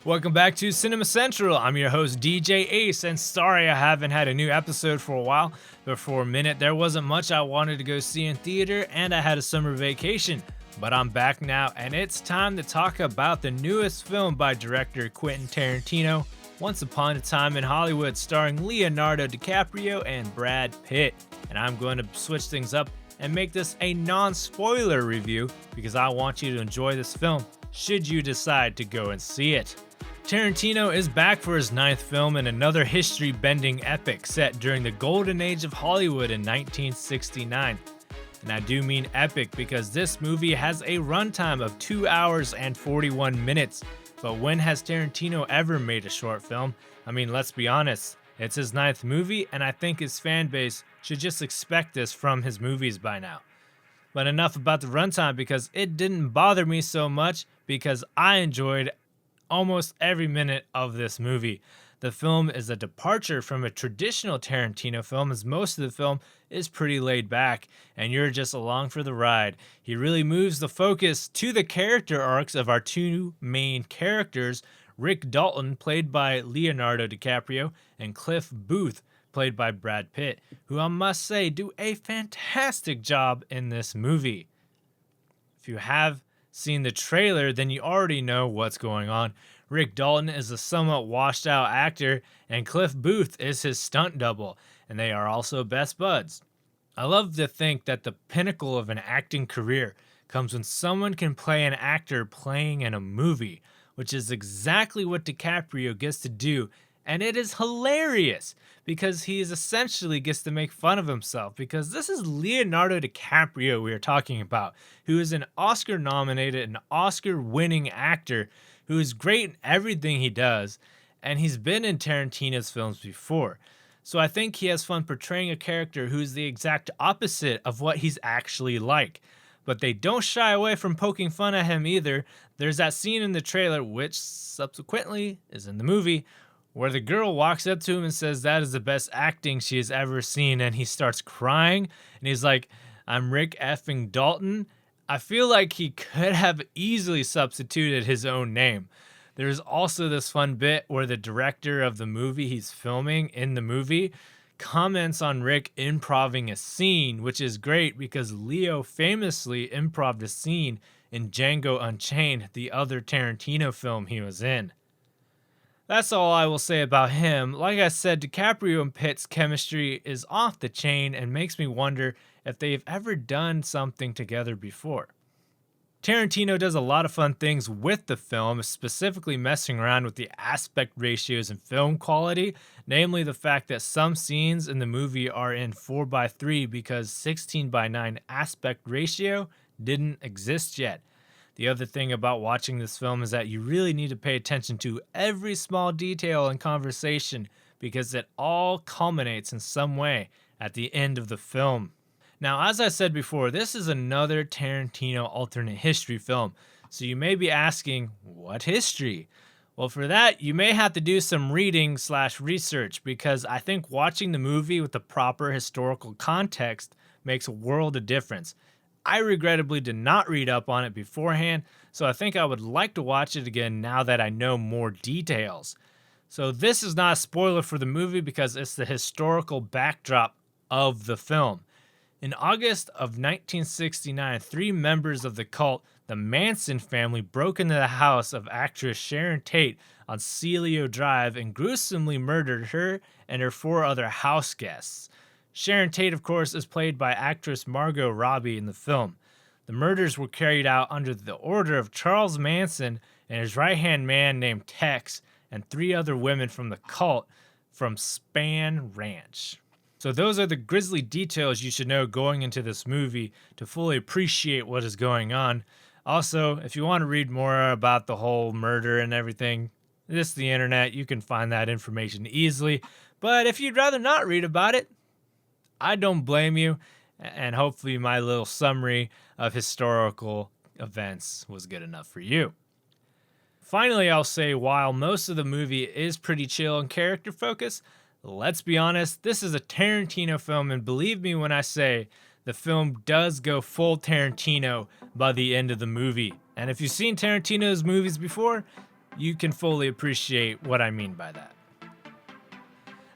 Welcome back to Cinema Central. I'm your host DJ Ace, and sorry I haven't had a new episode for a while, but for a minute there wasn't much I wanted to go see in theater and I had a summer vacation. But I'm back now, and it's time to talk about the newest film by director Quentin Tarantino, Once Upon a Time in Hollywood, starring Leonardo DiCaprio and Brad Pitt. And I'm going to switch things up and make this a non-spoiler review because I want you to enjoy this film should you decide to go and see it. Tarantino is back for his 9th film in another history-bending epic set during the golden age of Hollywood in 1969. And I do mean epic because this movie has a runtime of 2 hours and 41 minutes. But when has Tarantino ever made a short film? I mean, let's be honest, it's his 9th movie, and I think his fan base should just expect this from his movies by now. But enough about the runtime because it didn't bother me so much because I enjoyed almost every minute of this movie. The film is a departure from a traditional Tarantino film, as most of the film is pretty laid back and you're just along for the ride. He really moves the focus to the character arcs of our two main characters, Rick Dalton, played by Leonardo DiCaprio, and Cliff Booth, played by Brad Pitt, who I must say do a fantastic job in this movie. If you have seen the trailer, then you already know what's going on. Rick Dalton is a somewhat washed out actor, and Cliff Booth is his stunt double, and they are also best buds. I love to think that the pinnacle of an acting career comes when someone can play an actor playing in a movie, which is exactly what DiCaprio gets to do, and it is hilarious because he essentially gets to make fun of himself because this is Leonardo DiCaprio we are talking about, who is an Oscar-nominated and Oscar-winning actor who is great in everything he does, and he's been in Tarantino's films before. So I think he has fun portraying a character who's the exact opposite of what he's actually like. But they don't shy away from poking fun at him either. There's that scene in the trailer, which subsequently is in the movie, where the girl walks up to him and says that is the best acting she has ever seen, and he starts crying, and he's like, "I'm Rick effing Dalton." I feel like he could have easily substituted his own name. There's also this fun bit where the director of the movie he's filming in the movie comments on Rick improving a scene, which is great because Leo famously improved a scene in Django Unchained, the other Tarantino film he was in. That's all I will say about him. Like I said, DiCaprio and Pitt's chemistry is off the chain and makes me wonder if they've ever done something together before. Tarantino does a lot of fun things with the film, specifically messing around with the aspect ratios and film quality, namely the fact that some scenes in the movie are in 4:3 because 16:9 aspect ratio didn't exist yet. The other thing about watching this film is that you really need to pay attention to every small detail and conversation because it all culminates in some way at the end of the film. Now, as I said before, this is another Tarantino alternate history film, so you may be asking, what history? Well, for that, you may have to do some reading/research because I think watching the movie with the proper historical context makes a world of difference. I regrettably did not read up on it beforehand, so I think I would like to watch it again now that I know more details. So this is not a spoiler for the movie because it's the historical backdrop of the film. In August of 1969, 3 members of the cult, the Manson family, broke into the house of actress Sharon Tate on Celio Drive and gruesomely murdered her and her 4 other house guests. Sharon Tate, of course, is played by actress Margot Robbie in the film. The murders were carried out under the order of Charles Manson and his right-hand man named Tex and 3 other women from the cult from Span Ranch. So those are the grisly details you should know going into this movie to fully appreciate what is going on. Also, if you want to read more about the whole murder and everything, this is the internet. You can find that information easily. But if you'd rather not read about it, I don't blame you, and hopefully my little summary of historical events was good enough for you. Finally, I'll say while most of the movie is pretty chill and character focused, let's be honest, this is a Tarantino film, and believe me when I say the film does go full Tarantino by the end of the movie. And if you've seen Tarantino's movies before, you can fully appreciate what I mean by that.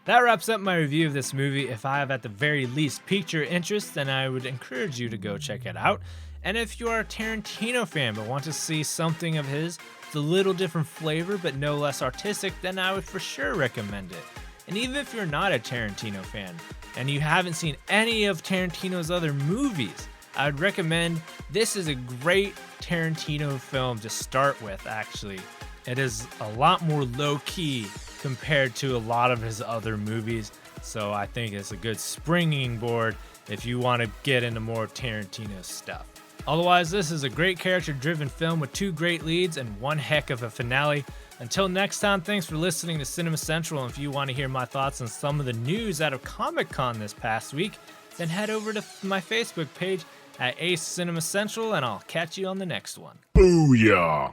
That wraps up my review of this movie. If I have at the very least piqued your interest, then I would encourage you to go check it out. And if you are a Tarantino fan but want to see something of his with a little different flavor but no less artistic, then I would for sure recommend it. And even if you're not a Tarantino fan and you haven't seen any of Tarantino's other movies, I would recommend this is a great Tarantino film to start with, actually. It is a lot more low-key compared to a lot of his other movies, so I think it's a good springing board if you want to get into more Tarantino stuff. Otherwise, this is a great character-driven film with 2 great leads and one heck of a finale. Until next time, thanks for listening to Cinema Central, and if you want to hear my thoughts on some of the news out of Comic-Con this past week, then head over to my Facebook page at Ace Cinema Central, and I'll catch you on the next one. Booyah!